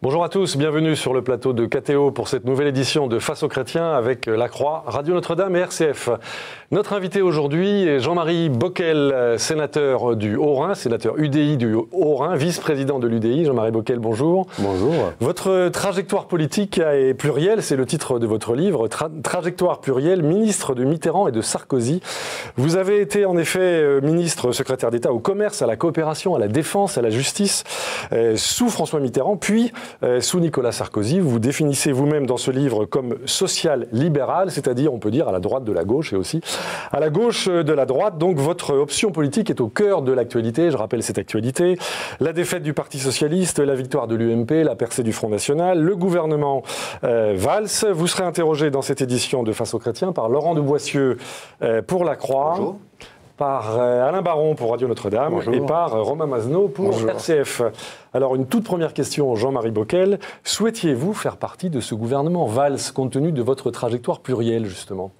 Bonjour à tous, bienvenue sur le plateau de KTO pour cette nouvelle édition de Face aux chrétiens avec La Croix, Radio Notre-Dame et RCF. Notre invité aujourd'hui est Jean-Marie Bockel, sénateur du Haut-Rhin, sénateur UDI du Haut-Rhin, vice-président de l'UDI. Jean-Marie Bockel, bonjour. Bonjour. Votre trajectoire politique est plurielle, c'est le titre de votre livre, Trajectoire plurielle, ministre de Mitterrand et de Sarkozy. Vous avez été en effet ministre secrétaire d'État au commerce, à la coopération, à la défense, à la justice, sous François Mitterrand, puis sous Nicolas Sarkozy. Vous vous définissez vous-même dans ce livre comme social-libéral, c'est-à-dire, on peut dire, à la droite de la gauche et aussi à la gauche de la droite. Donc votre option politique est au cœur de l'actualité. Je rappelle cette actualité. La défaite du Parti socialiste, la victoire de l'UMP, la percée du Front national, le gouvernement Valls. Vous serez interrogé dans cette édition de Face aux chrétiens par Laurent de Boissieu pour La Croix. Bonjour. Par Alain Baron pour Radio Notre-Dame. Bonjour. Et par Romain Masneau pour Bonjour. RCF. Alors, une toute première question, Jean-Marie Bockel. Souhaitiez-vous faire partie de ce gouvernement Valls, compte tenu de votre trajectoire plurielle, justement ?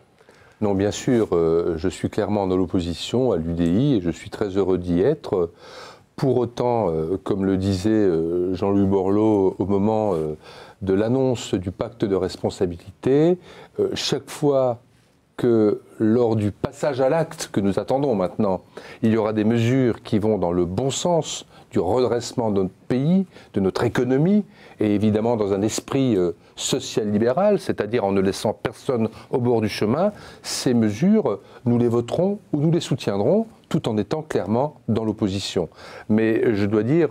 Non, bien sûr, je suis clairement dans l'opposition à l'UDI et je suis très heureux d'y être. Pour autant, comme le disait Jean-Louis Borloo au moment de l'annonce du pacte de responsabilité, chaque fois que lors du passage à l'acte que nous attendons maintenant, il y aura des mesures qui vont dans le bon sens du redressement de notre pays, de notre économie, et évidemment dans un esprit social-libéral, c'est-à-dire en ne laissant personne au bord du chemin, ces mesures, nous les voterons ou nous les soutiendrons, tout en étant clairement dans l'opposition. Mais je dois dire,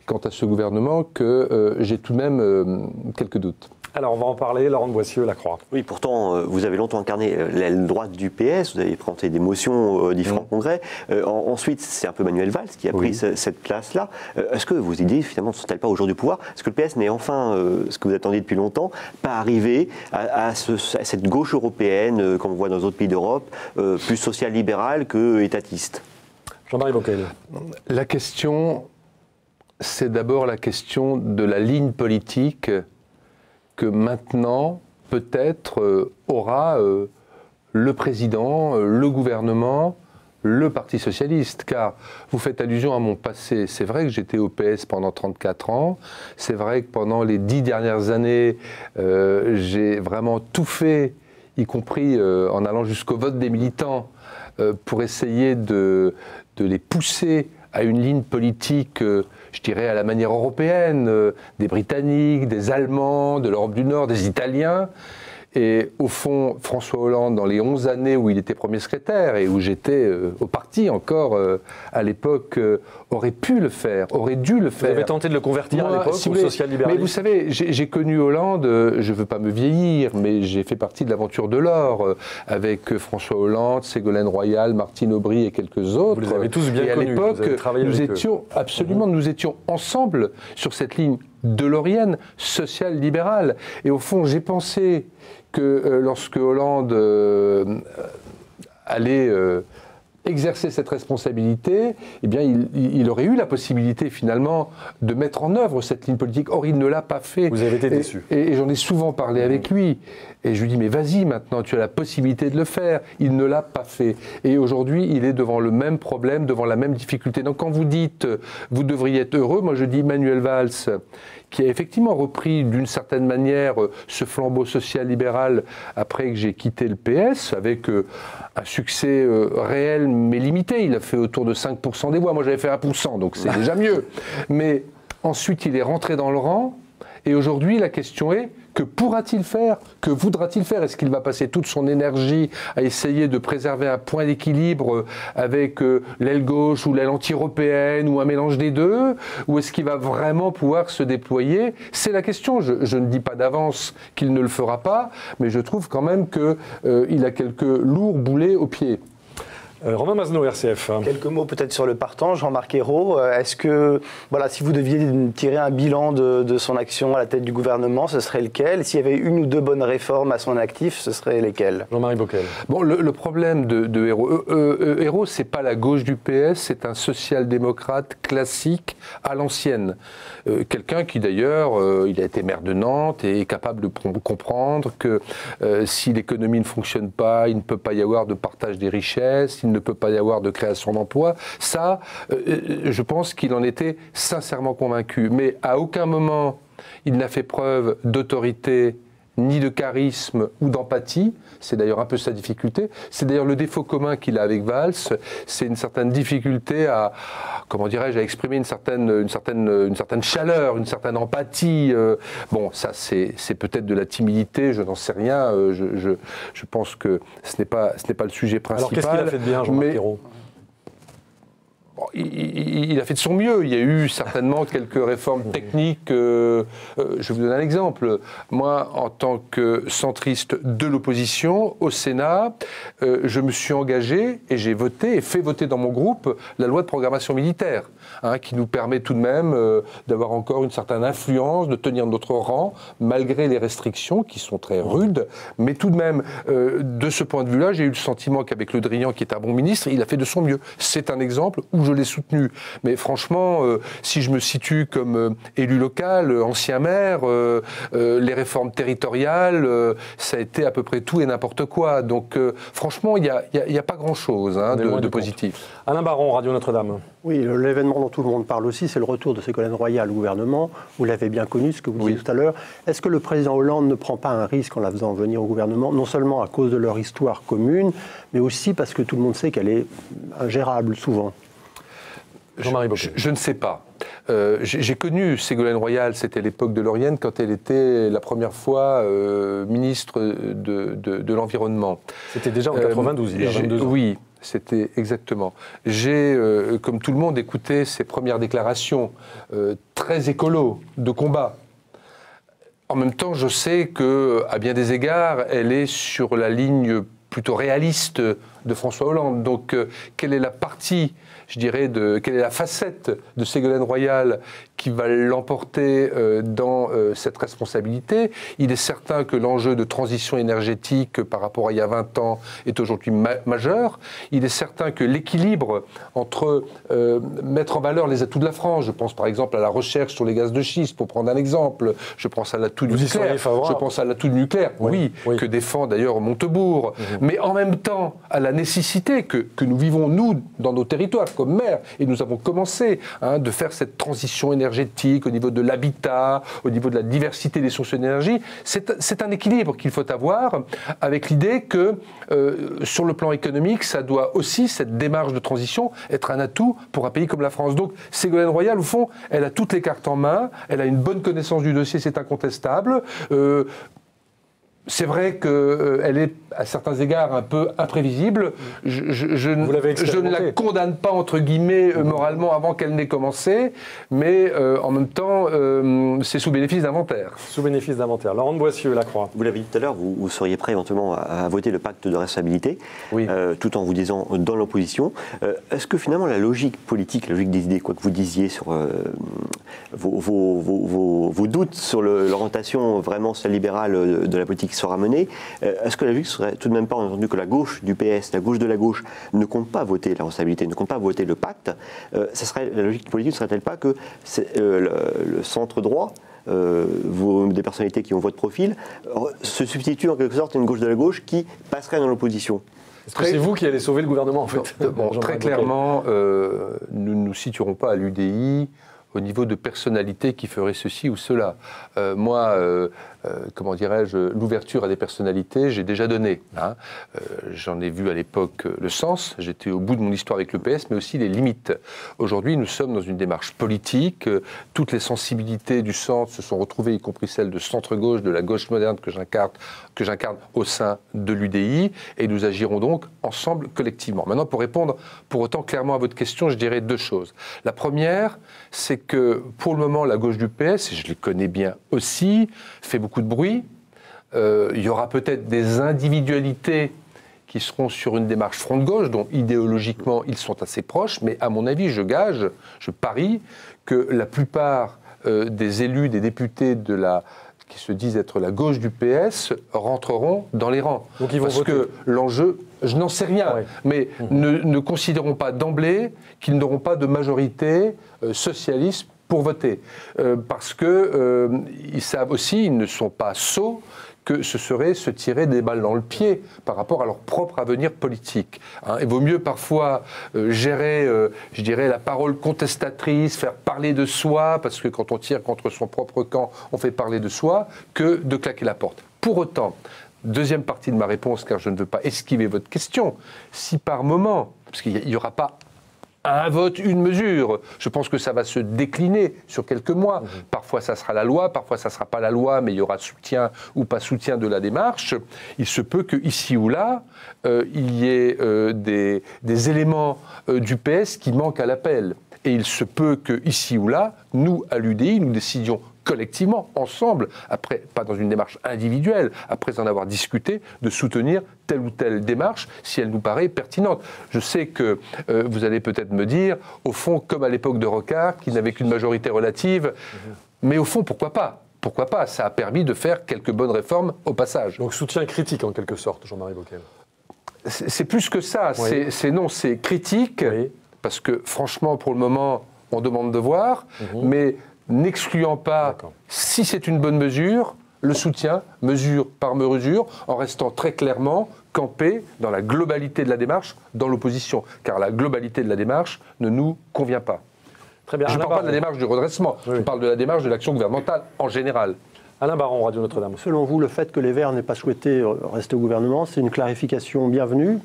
quant à ce gouvernement, que j'ai tout de même quelques doutes. Alors, on va en parler, Laurent de Boissieu, La Croix. Oui, pourtant, vous avez longtemps incarné l'aile droite du PS, vous avez présenté des motions aux différents congrès. Ensuite, c'est un peu Manuel Valls qui a pris cette place-là. Est-ce que vos idées, finalement, ne sont-elles pas aujourd'hui au pouvoir ? Est-ce que le PS n'est enfin, ce que vous attendiez depuis longtemps, pas arrivé à cette gauche européenne, comme on voit dans les autres pays d'Europe, plus social-libérale que étatiste ? Jean-Marie Bockel. La question, c'est d'abord la question de la ligne politique que maintenant, peut-être, aura le président, le gouvernement, le Parti socialiste. Car vous faites allusion à mon passé. C'est vrai que j'étais au PS pendant 34 ans. C'est vrai que pendant les 10 dernières années, j'ai vraiment tout fait, y compris en allant jusqu'au vote des militants, pour essayer de les pousser à une ligne politique, je dirais, à la manière européenne, des Britanniques, des Allemands, de l'Europe du Nord, des Italiens. Et au fond, François Hollande, dans les 11 années où il était Premier secrétaire et où j'étais au parti encore à l'époque, aurait pu le faire, aurait dû le faire. Vous avez tenté de le convertir à l'époque au social-libéralisme. Mais vous savez, j'ai connu Hollande, je ne veux pas me vieillir, mais j'ai fait partie de l'aventure de l'or avec François Hollande, Ségolène Royal, Martine Aubry et quelques autres. Vous les avez tous bien connus. Et à l'époque, nous étions absolument, nous étions ensemble sur cette ligne delorienne, social-libérale. Et au fond, j'ai pensé que lorsque Hollande allait exercer cette responsabilité, eh bien, il aurait eu la possibilité finalement de mettre en œuvre cette ligne politique. Or, il ne l'a pas fait. Vous avez été déçu. Et j'en ai souvent parlé avec lui. Et je lui dis, mais vas-y maintenant, tu as la possibilité de le faire. Il ne l'a pas fait. Et aujourd'hui, il est devant le même problème, devant la même difficulté. Donc quand vous dites, vous devriez être heureux, moi je dis Manuel Valls, qui a effectivement repris d'une certaine manière ce flambeau social-libéral après que j'ai quitté le PS, avec un succès réel mais limité. Il a fait autour de 5% des voix. Moi j'avais fait 1%, donc c'est déjà mieux. Mais ensuite il est rentré dans le rang, et aujourd'hui la question est, que pourra-t-il faire ? Que voudra-t-il faire ? Est-ce qu'il va passer toute son énergie à essayer de préserver un point d'équilibre avec l'aile gauche ou l'aile anti-européenne ou un mélange des deux ? Ou est-ce qu'il va vraiment pouvoir se déployer ? C'est la question. Je ne dis pas d'avance qu'il ne le fera pas, mais je trouve quand même qu'il a quelques lourds boulets aux pieds. Romain Masneau, RCF. Quelques mots peut-être sur le partant, Jean-Marc Ayrault. Est-ce que, voilà, si vous deviez tirer un bilan de son action à la tête du gouvernement, ce serait lequel ? S'il y avait une ou deux bonnes réformes à son actif, ce serait lesquelles ? Jean-Marie Bockel. Bon, le problème de Ayrault, Ayrault, c'est pas la gauche du PS, c'est un social-démocrate classique à l'ancienne. Quelqu'un qui d'ailleurs, il a été maire de Nantes et est capable de comprendre que si l'économie ne fonctionne pas, il ne peut pas y avoir de partage des richesses, il ne peut pas y avoir de création d'emplois. Ça, je pense qu'il en était sincèrement convaincu. Mais à aucun moment il n'a fait preuve d'autorité ni de charisme ou d'empathie. C'est d'ailleurs un peu sa difficulté. C'est d'ailleurs le défaut commun qu'il a avec Valls. C'est une certaine difficulté à, comment dirais-je, à exprimer une certaine chaleur, une certaine empathie. Bon, ça c'est peut-être de la timidité, je n'en sais rien. Je pense que ce n'est pas le sujet principal. Alors qu'est-ce qu'il a fait de bien, Jean-Marc Ayrault ? Il a fait de son mieux. Il y a eu certainement quelques réformes techniques. Je vais vous donner un exemple. Moi, en tant que centriste de l'opposition au Sénat, je me suis engagé et j'ai voté et fait voter dans mon groupe la loi de programmation militaire, qui nous permet tout de même d'avoir encore une certaine influence, de tenir notre rang, malgré les restrictions qui sont très rudes. Mais tout de même, de ce point de vue-là, j'ai eu le sentiment qu'avec Le Drian, qui est un bon ministre, il a fait de son mieux. C'est un exemple où je l'ai soutenu. Mais franchement, si je me situe comme élu local, ancien maire, les réformes territoriales, ça a été à peu près tout et n'importe quoi. Donc franchement, il n'y a pas grand-chose de positif. Alain Baron, Radio Notre-Dame. Oui, l'événement dont tout le monde parle aussi, c'est le retour de Ségolène Royal au gouvernement. Vous l'avez bien connu, ce que vous disiez tout à l'heure. Est-ce que le président Hollande ne prend pas un risque en la faisant venir au gouvernement, non seulement à cause de leur histoire commune, mais aussi parce que tout le monde sait qu'elle est ingérable souvent? Je ne sais pas. J'ai connu Ségolène Royal, c'était l'époque de Lauriane, quand elle était la première fois ministre de l'Environnement. C'était déjà en 92, il y a 22 ans. Oui, c'était exactement. J'ai, comme tout le monde, écouté ses premières déclarations très écolo, de combat. En même temps, je sais qu'à bien des égards, elle est sur la ligne plutôt réaliste de François Hollande. Donc, quelle est la partie, je dirais, quelle est la facette de Ségolène Royal qui va l'emporter dans cette responsabilité? Il est certain que l'enjeu de transition énergétique par rapport à il y a 20 ans est aujourd'hui majeur. Il est certain que l'équilibre entre mettre en valeur les atouts de la France, je pense par exemple à la recherche sur les gaz de schiste, pour prendre un exemple, je pense à l'atout nucléaire, je pense à l'atout nucléaire, oui, que défend d'ailleurs Montebourg, mais en même temps à la nécessité que nous vivons, nous, dans nos territoires, comme maire, et nous avons commencé de faire cette transition énergétique au niveau de l'habitat, au niveau de la diversité des sources d'énergie. C'est un équilibre qu'il faut avoir, avec l'idée que, sur le plan économique, ça doit aussi, cette démarche de transition, être un atout pour un pays comme la France. Donc, Ségolène Royal, au fond, elle a toutes les cartes en main, elle a une bonne connaissance du dossier, c'est incontestable. C'est vrai qu'elle est, à certains égards, un peu imprévisible. Je ne la condamne pas, entre guillemets, moralement, avant qu'elle n'ait commencé, mais en même temps, c'est sous bénéfice d'inventaire. Sous bénéfice d'inventaire. Laurent de Boissieu, La Croix. Vous l'avez dit tout à l'heure, vous seriez prêt éventuellement à voter le pacte de responsabilité, tout en vous disant dans l'opposition. Est-ce que finalement la logique politique, la logique des idées, quoi que vous disiez sur vos doutes sur l'orientation vraiment celle libérale de la politique sera menée, est-ce que la logique serait tout de même pas entendu que la gauche du PS, la gauche de la gauche, ne compte pas voter la responsabilité, ne compte pas voter le pacte? La logique politique ne serait-elle pas que le centre droit, des personnalités qui ont votre profil, se substituent en quelque sorte à une gauche de la gauche qui passerait dans l'opposition? Est-ce que c'est vous qui allez sauver le gouvernement, en fait? Très clairement, nous ne nous situerons pas à l'UDI au niveau de personnalités qui feraient ceci ou cela. Comment dirais-je, l'ouverture à des personnalités, j'ai déjà donné. J'en ai vu à l'époque le sens, j'étais au bout de mon histoire avec le PS, mais aussi les limites. Aujourd'hui, nous sommes dans une démarche politique, toutes les sensibilités du centre se sont retrouvées, y compris celles de centre-gauche, de la gauche moderne que j'incarne au sein de l'UDI, et nous agirons donc ensemble, collectivement. Maintenant, pour répondre pour autant clairement à votre question, je dirais deux choses. La première, c'est que pour le moment, la gauche du PS, et je les connais bien aussi, fait beaucoup de bruit. Il y aura peut-être des individualités qui seront sur une démarche front de gauche, dont idéologiquement ils sont assez proches, mais à mon avis, je parie que la plupart des élus, des députés qui se disent être la gauche du PS rentreront dans les rangs. Donc ils vont Parce voter. que l'enjeu, je n'en sais rien, mais ne considérons pas d'emblée qu'ils n'auront pas de majorité socialiste pour voter. Parce qu'ils savent aussi, ils ne sont pas sots, que ce serait se tirer des balles dans le pied par rapport à leur propre avenir politique. Hein. Il vaut mieux parfois gérer, je dirais, la parole contestatrice, faire parler de soi, parce que quand on tire contre son propre camp, on fait parler de soi, que de claquer la porte. Pour autant, deuxième partie de ma réponse, car je ne veux pas esquiver votre question, si par moment, parce qu'il n'y aura pas un vote, une mesure, je pense que ça va se décliner sur quelques mois. Parfois ça sera la loi, parfois ça ne sera pas la loi, mais il y aura soutien ou pas soutien de la démarche. Il se peut qu'ici ou là, il y ait des éléments du PS qui manquent à l'appel. Et il se peut qu'ici ou là, nous, à l'UDI, nous décidions collectivement, ensemble, après, pas dans une démarche individuelle, après en avoir discuté, de soutenir telle ou telle démarche, si elle nous paraît pertinente. Je sais que vous allez peut-être me dire, au fond, comme à l'époque de Rocard, qui n'avait qu'une majorité relative, mais au fond, pourquoi pas ? Pourquoi pas ? Ça a permis de faire quelques bonnes réformes au passage. Donc soutien critique, en quelque sorte, Jean-Marie Bockel. C'est plus que ça, oui. c'est critique, oui. Parce que franchement, pour le moment, on demande de voir, mais n'excluant pas, si c'est une bonne mesure, le soutien, mesure par mesure, en restant très clairement campé dans la globalité de la démarche, dans l'opposition. Car la globalité de la démarche ne nous convient pas. Très bien. Je ne parle pas de la démarche du redressement, je parle de la démarche de l'action gouvernementale en général. Alain Baron, Radio Notre-Dame. Selon vous, le fait que les Verts n'aient pas souhaité rester au gouvernement, c'est une clarification bienvenue ?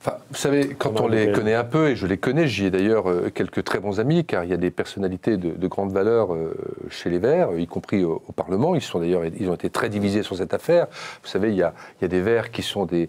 Enfin, vous savez, quand on les connaît un peu, et je les connais, j'y ai d'ailleurs quelques très bons amis, car il y a des personnalités de grande valeur chez les Verts, y compris au Parlement. Ils ont été très divisés sur cette affaire. Vous savez, il y a des Verts qui sont des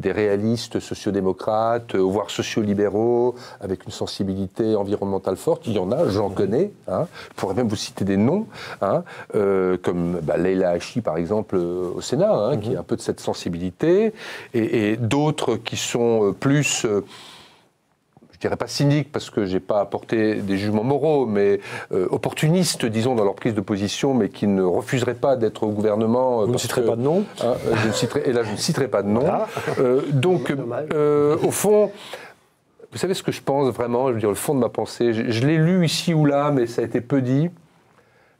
réalistes sociodémocrates, voire sociolibéraux, avec une sensibilité environnementale forte. Il y en a, j'en connais. Hein. Je pourrais même vous citer des noms, hein, comme Leïla Hachi, par exemple, au Sénat, hein, qui a un peu de cette sensibilité, et d'autres qui sont plus, je dirais pas cyniques parce que j'ai pas apporté des jugements moraux, mais opportunistes, disons, dans leur prise de position, mais qui ne refuseraient pas d'être au gouvernement. Vous ne citerez pas de nom, hein, et là, je ne citerai pas de nom. Donc, au fond, vous savez ce que je pense vraiment, je veux dire, le fond de ma pensée, je l'ai lu ici ou là, mais ça a été peu dit.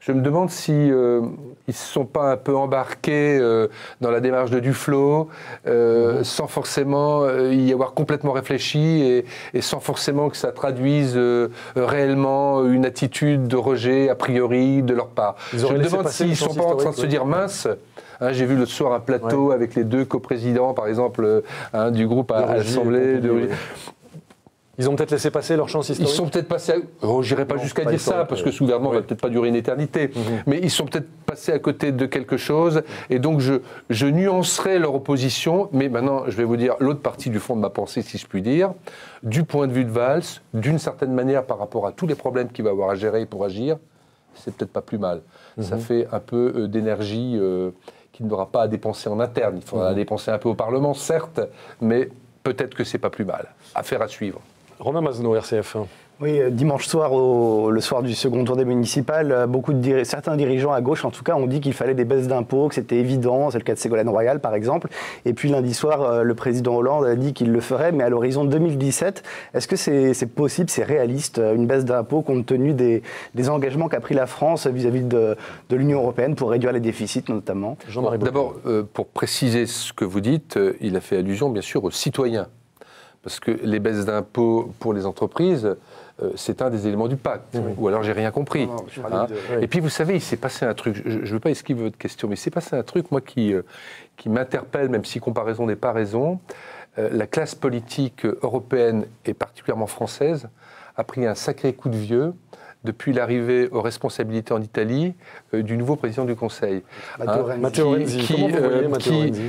Je me demande si ils ne se sont pas un peu embarqués dans la démarche de Duflot, sans forcément y avoir complètement réfléchi et sans forcément que ça traduise réellement une attitude de rejet a priori de leur part. Je me demande s'ils ne sont pas en train de se dire mince. Hein, j'ai vu l'autre soir un plateau avec les deux coprésidents, par exemple, du groupe à l'Assemblée. Ils ont peut-être laissé passer leur chance historique. Ils sont peut-être passés. J'irai pas jusqu'à dire ça, parce que ce gouvernement ne va peut-être pas durer une éternité. Mais ils sont peut-être passés à côté de quelque chose. Et donc, je nuancerai leur opposition. Mais maintenant, je vais vous dire l'autre partie du fond de ma pensée, si je puis dire. Du point de vue de Valls, d'une certaine manière, par rapport à tous les problèmes qu'il va avoir à gérer pour agir, c'est peut-être pas plus mal. Ça fait un peu d'énergie qu'il n'aura pas à dépenser en interne. Il faudra la dépenser un peu au Parlement, certes, mais peut-être que c'est pas plus mal. Affaire à suivre. Romain Mazenot, RCF1. Oui, dimanche soir, le soir du second tour des municipales, certains dirigeants à gauche, en tout cas, ont dit qu'il fallait des baisses d'impôts, que c'était évident. C'est le cas de Ségolène Royal, par exemple. Et puis lundi soir, le président Hollande a dit qu'il le ferait, mais à l'horizon 2017. Est-ce que c'est possible, c'est réaliste, une baisse d'impôts, compte tenu des engagements qu'a pris la France vis-à-vis de l'Union européenne pour réduire les déficits, notamment? D'abord, pour préciser ce que vous dites, il a fait allusion, bien sûr, aux citoyens. Parce que les baisses d'impôts pour les entreprises, c'est un des éléments du pacte. Ou alors j'ai rien compris. Non, Et puis vous savez, il s'est passé un truc, je ne veux pas esquiver votre question, mais il s'est passé un truc, moi, qui m'interpelle, même si comparaison n'est pas raison. La classe politique européenne, et particulièrement française, a pris un sacré coup de vieux depuis l'arrivée aux responsabilités en Italie du nouveau président du Conseil. Matteo Renzi. Comment vous voyez Matteo Renzi ?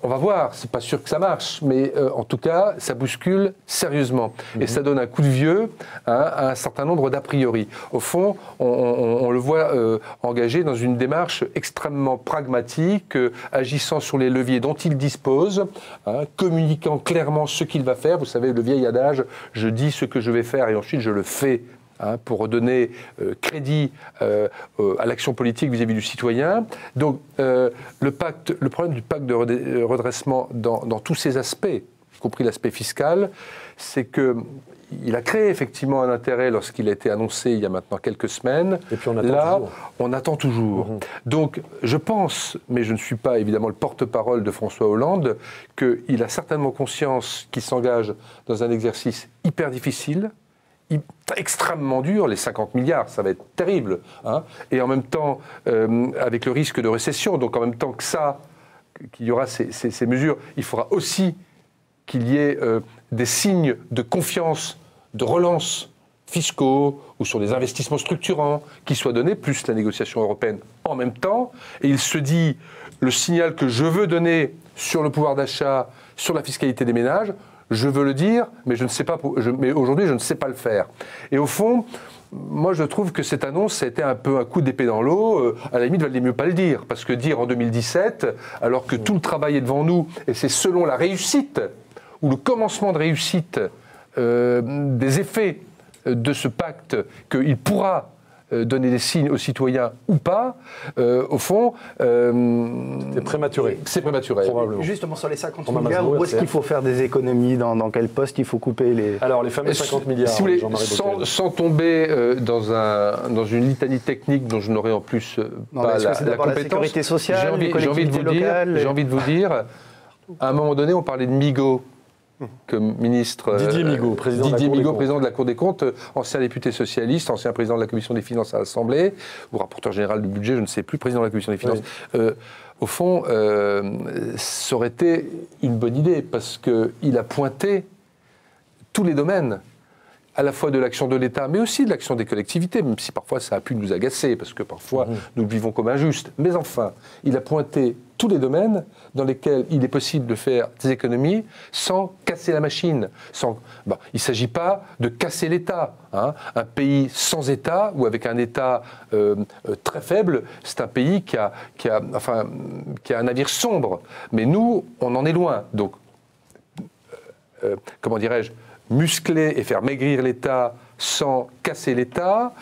On va voir, c'est pas sûr que ça marche, mais en tout cas, ça bouscule sérieusement. Et ça donne un coup de vieux à un certain nombre d'a priori. Au fond, on le voit engagé dans une démarche extrêmement pragmatique, agissant sur les leviers dont il dispose, communiquant clairement ce qu'il va faire. Vous savez, le vieil adage, je dis ce que je vais faire et ensuite je le fais. Pour redonner crédit à l'action politique vis-à-vis du citoyen. Donc le problème du pacte de redressement dans tous ses aspects, y compris l'aspect fiscal, c'est qu'il a créé effectivement un intérêt lorsqu'il a été annoncé il y a maintenant quelques semaines. Et puis on attend toujours. On attend toujours. Donc je pense, mais je ne suis pas évidemment le porte-parole de François Hollande, qu'il a certainement conscience qu'il s'engage dans un exercice hyper difficile, extrêmement dur, les 50 milliards, ça va être terrible, hein, et en même temps, avec le risque de récession, donc en même temps qu'il y aura ces mesures, il faudra aussi qu'il y ait des signes de confiance, de relance fiscaux ou sur des investissements structurants qui soient donnés, plus la négociation européenne en même temps, et il se dit, le signal que je veux donner sur le pouvoir d'achat, sur la fiscalité des ménages, je veux le dire, mais mais aujourd'hui, je ne sais pas le faire. Et au fond, moi, je trouve que cette annonce, ça a été un peu un coup d'épée dans l'eau. À la limite, il valait mieux pas le dire. Parce que dire en 2017, alors que tout le travail est devant nous, et c'est selon la réussite, ou le commencement de réussite, des effets de ce pacte, qu'il pourra donner des signes aux citoyens ou pas, au fond... c'est prématuré. C'est prématuré. Probablement. Justement, sur les 50 milliards, où est-ce qu'il faut faire des économies, dans quel poste il faut couper les... Alors, les fameux 50 milliards, si vous voulez, Jean-Marie Bockel. sans tomber dans une litanie technique dont je n'aurais en plus pas la compétence, la sécurité sociale, j'ai envie de vous dire, à un moment donné, on parlait de Migaud, comme ministre... Didier Migaud, président président de la Cour des comptes, ancien député socialiste, ancien président de la Commission des finances à l'Assemblée, ou rapporteur général du budget, je ne sais plus, président de la Commission des finances. Oui. Au fond, ça aurait été une bonne idée, parce qu'il a pointé tous les domaines, à la fois de l'action de l'État, mais aussi de l'action des collectivités, même si parfois ça a pu nous agacer, parce que parfois nous le vivons comme injuste. Mais enfin, il a pointé tous les domaines dans lesquels il est possible de faire des économies sans casser la machine. Il ne s'agit pas de casser l'État. Hein. Un pays sans État, ou avec un État très faible, c'est un pays qui a un navire sombre. Mais nous, on en est loin. Donc, comment dirais-je, muscler et faire maigrir l'État sans casser l'État,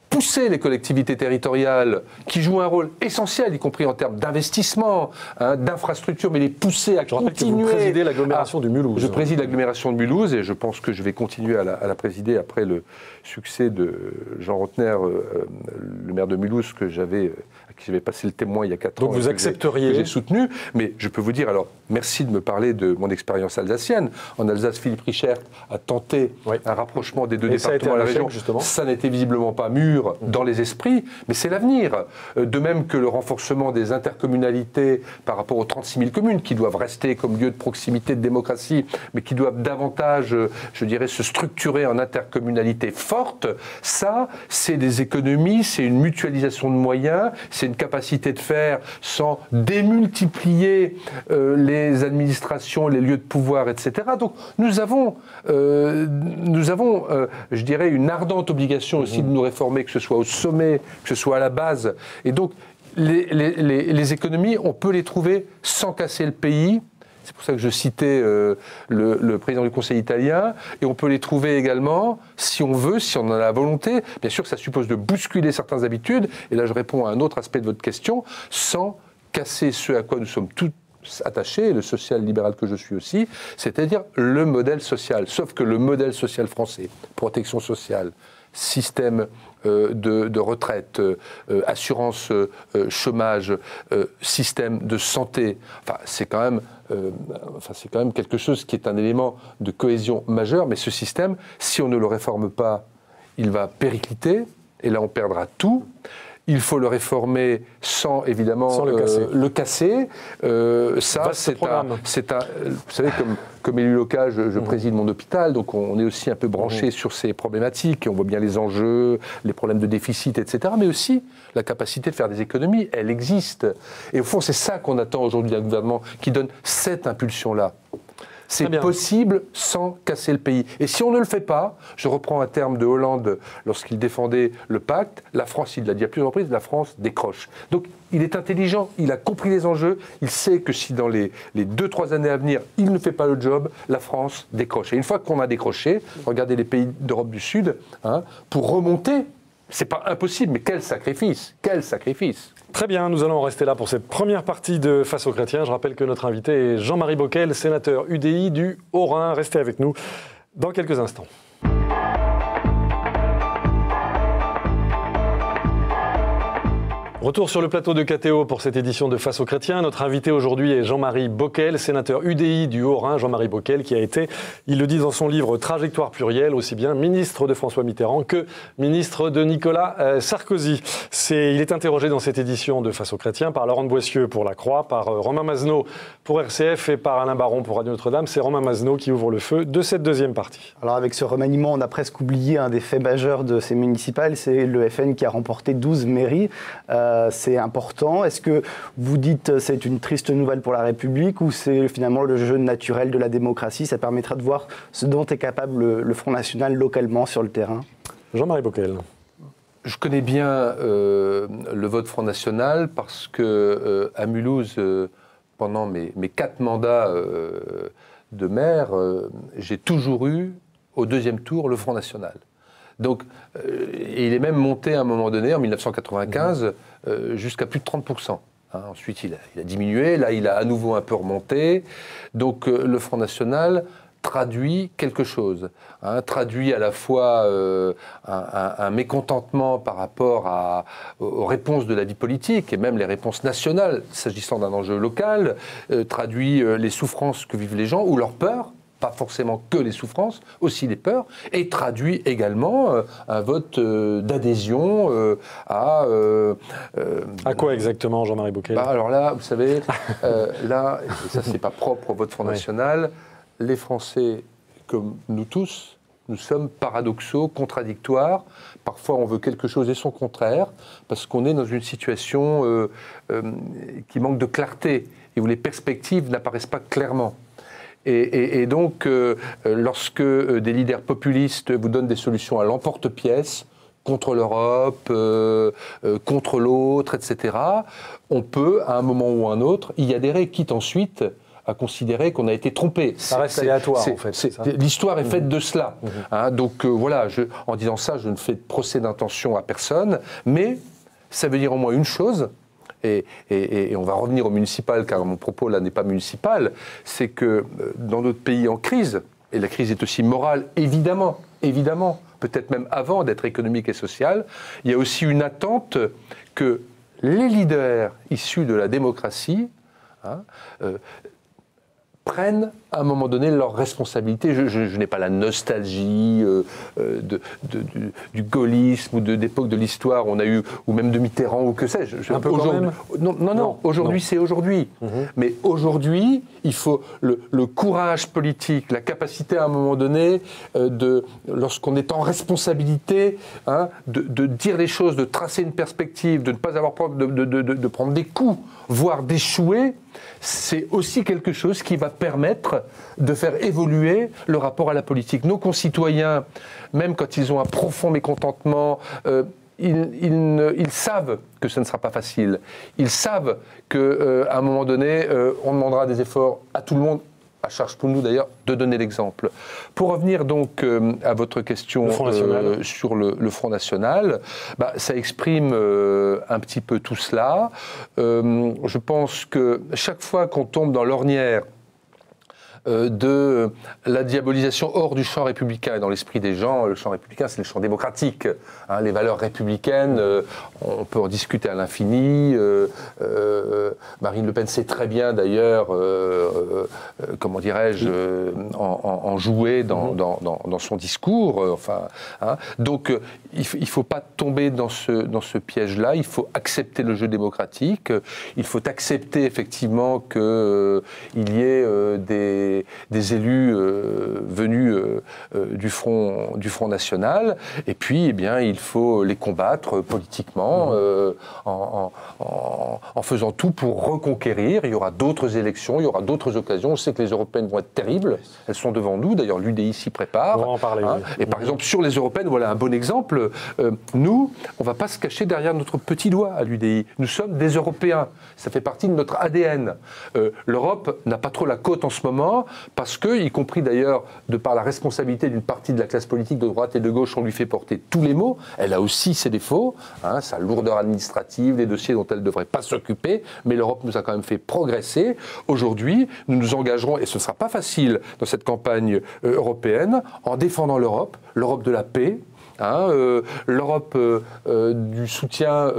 pousser les collectivités territoriales qui jouent un rôle essentiel, y compris en termes d'investissement, d'infrastructures, mais les pousser à continuer. Vous présidez l'agglomération du Mulhouse. Je préside l'agglomération de Mulhouse et je pense que je vais continuer à la présider après le succès de Jean Rotner, le maire de Mulhouse, à qui j'avais passé le témoin il y a 4 ans. Donc vous accepteriez... que j'ai soutenu. Mais je peux vous dire, alors, merci de me parler de mon expérience alsacienne. En Alsace, Philippe Richert a tenté un rapprochement des deux départements à la région. Justement. Ça n'était visiblement pas mûr dans les esprits, mais c'est l'avenir. De même que le renforcement des intercommunalités par rapport aux 36 000 communes, qui doivent rester comme lieu de proximité de démocratie, mais qui doivent davantage, je dirais, se structurer en intercommunalité forte. Ça, c'est des économies, c'est une mutualisation de moyens, c'est une capacité de faire sans démultiplier les administrations, les lieux de pouvoir, etc. Donc nous avons je dirais, une ardente obligation aussi de nous réformer, que ce soit au sommet, que ce soit à la base. Et donc les économies, on peut les trouver sans casser le pays. C'est pour ça que je citais le président du Conseil italien. Et on peut les trouver également, si on veut, si on en a la volonté. Bien sûr, ça suppose de bousculer certaines habitudes. Et là, je réponds à un autre aspect de votre question, sans casser ce à quoi nous sommes tous attachés, le social-libéral que je suis aussi, c'est-à-dire le modèle social. Sauf que le modèle social français, protection sociale, système de retraite, assurance chômage, système de santé, c'est quand même quelque chose qui est un élément de cohésion majeur, mais ce système, si on ne le réforme pas, il va péricliter, et là on perdra tout. Il faut le réformer sans, évidemment, le casser. Ça, c'est un... Vous savez, comme élu local, je préside mon hôpital, donc on est aussi un peu branché sur ces problématiques. On voit bien les enjeux, les problèmes de déficit, etc. Mais aussi la capacité de faire des économies, elle existe. Et au fond, c'est ça qu'on attend aujourd'hui d'un gouvernement qui donne cette impulsion-là. C'est possible sans casser le pays. Et si on ne le fait pas, je reprends un terme de Hollande lorsqu'il défendait le pacte, la France, il l'a dit à plusieurs reprises, la France décroche. Donc il est intelligent, il a compris les enjeux, il sait que si dans les 2-3 années à venir, il ne fait pas le job, la France décroche. Et une fois qu'on a décroché, regardez les pays d'Europe du Sud, pour remonter, c'est pas impossible, mais quel sacrifice! Quel sacrifice! Très bien, nous allons en rester là pour cette première partie de Face aux chrétiens. Je rappelle que notre invité est Jean-Marie Bockel, sénateur UDI du Haut-Rhin. Restez avec nous dans quelques instants. Retour sur le plateau de KTO pour cette édition de Face aux chrétiens. Notre invité aujourd'hui est Jean-Marie Bockel, sénateur UDI du Haut-Rhin. Jean-Marie Bockel qui a été, il le dit dans son livre Trajectoire plurielle, aussi bien ministre de François Mitterrand que ministre de Nicolas Sarkozy. Il est interrogé dans cette édition de Face aux chrétiens par Laurent de Boissieu pour La Croix, par Romain Mazenot pour RCF et par Alain Baron pour Radio Notre-Dame. C'est Romain Mazenot qui ouvre le feu de cette deuxième partie. Alors avec ce remaniement, on a presque oublié un des faits majeurs de ces municipales, c'est le FN qui a remporté 12 mairies. C'est important. Est-ce que vous dites c'est une triste nouvelle pour la République ou c'est finalement le jeu naturel de la démocratie? Ça permettra de voir ce dont est capable le Front National localement sur le terrain. Jean-Marie Bockel. Je connais bien le vote Front National parce que à Mulhouse, pendant mes 4 mandats de maire, j'ai toujours eu au deuxième tour le Front National. Donc, il est même monté à un moment donné, en 1995, jusqu'à plus de 30%. Ensuite, il a diminué, là, il a à nouveau un peu remonté. Donc, le Front National traduit quelque chose. Traduit à la fois un mécontentement par rapport aux réponses de la vie politique, et même les réponses nationales, s'agissant d'un enjeu local, traduit les souffrances que vivent les gens, ou leur peur, pas forcément que les souffrances, aussi les peurs, et traduit également un vote d'adhésion à quoi exactement, Jean-Marie Bockel? Alors là, vous savez, là, et ça c'est pas propre au vote Front National, les Français, comme nous tous, nous sommes paradoxaux, contradictoires. Parfois, on veut quelque chose et son contraire, parce qu'on est dans une situation qui manque de clarté, et où les perspectives n'apparaissent pas clairement. Et donc, lorsque des leaders populistes vous donnent des solutions à l'emporte-pièce, contre l'Europe, contre l'autre, etc., on peut, à un moment ou à un autre, y adhérer, quitte ensuite à considérer qu'on a été trompé. Ça reste aléatoire, en fait. L'histoire est faite de cela. Donc voilà, en disant ça, je ne fais de procès d'intention à personne, mais ça veut dire au moins une chose, et on va revenir au municipal, car mon propos là n'est pas municipal, c'est que dans notre pays en crise, et la crise est aussi morale, évidemment, peut-être même avant d'être économique et sociale, il y a aussi une attente que les leaders issus de la démocratie prennent à un moment donné leurs responsabilités. Je n'ai pas la nostalgie du gaullisme ou d'époque de l'histoire où on a eu, ou même de Mitterrand ou que sais-je. Un peu quand même. Non. Aujourd'hui, c'est aujourd'hui. Mais aujourd'hui, il faut le courage politique, la capacité à un moment donné, lorsqu'on est en responsabilité, de dire les choses, de tracer une perspective, de ne pas avoir peur de prendre des coups, voire d'échouer. C'est aussi quelque chose qui va permettre de faire évoluer le rapport à la politique. Nos concitoyens, même quand ils ont un profond mécontentement, ils savent que ce ne sera pas facile. Ils savent qu'à un moment donné, on demandera des efforts à tout le monde, à charge pour nous d'ailleurs, de donner l'exemple. Pour revenir donc à votre question sur le Front National, ça exprime un petit peu tout cela. Je pense que chaque fois qu'on tombe dans l'ornière de la diabolisation hors du champ républicain et dans l'esprit des gens, le champ républicain c'est le champ démocratique, les valeurs républicaines, on peut en discuter à l'infini. Marine Le Pen sait très bien d'ailleurs, comment dirais-je, en jouer dans son discours. Donc il ne faut pas tomber dans ce piège-là, il faut accepter le jeu démocratique, il faut accepter effectivement qu'il y ait des élus venus du Front National, et puis il faut les combattre politiquement en faisant tout pour reconquérir. Il y aura d'autres élections, il y aura d'autres occasions. On sait que les européennes vont être terribles, elles sont devant nous, d'ailleurs l'UDI s'y prépare. On va en parler. Et par exemple sur les européennes, voilà un bon exemple, nous, on ne va pas se cacher derrière notre petit doigt à l'UDI. Nous sommes des Européens, ça fait partie de notre ADN. L'Europe n'a pas trop la cote en ce moment, fort, parce que, y compris d'ailleurs, de par la responsabilité d'une partie de la classe politique de droite et de gauche, on lui fait porter tous les maux. Elle a aussi ses défauts, sa lourdeur administrative, les dossiers dont elle ne devrait pas s'occuper, mais l'Europe nous a quand même fait progresser. Aujourd'hui, nous nous engagerons, et ce ne sera pas facile dans cette campagne européenne, en défendant l'Europe, l'Europe de la paix, l'Europe du soutien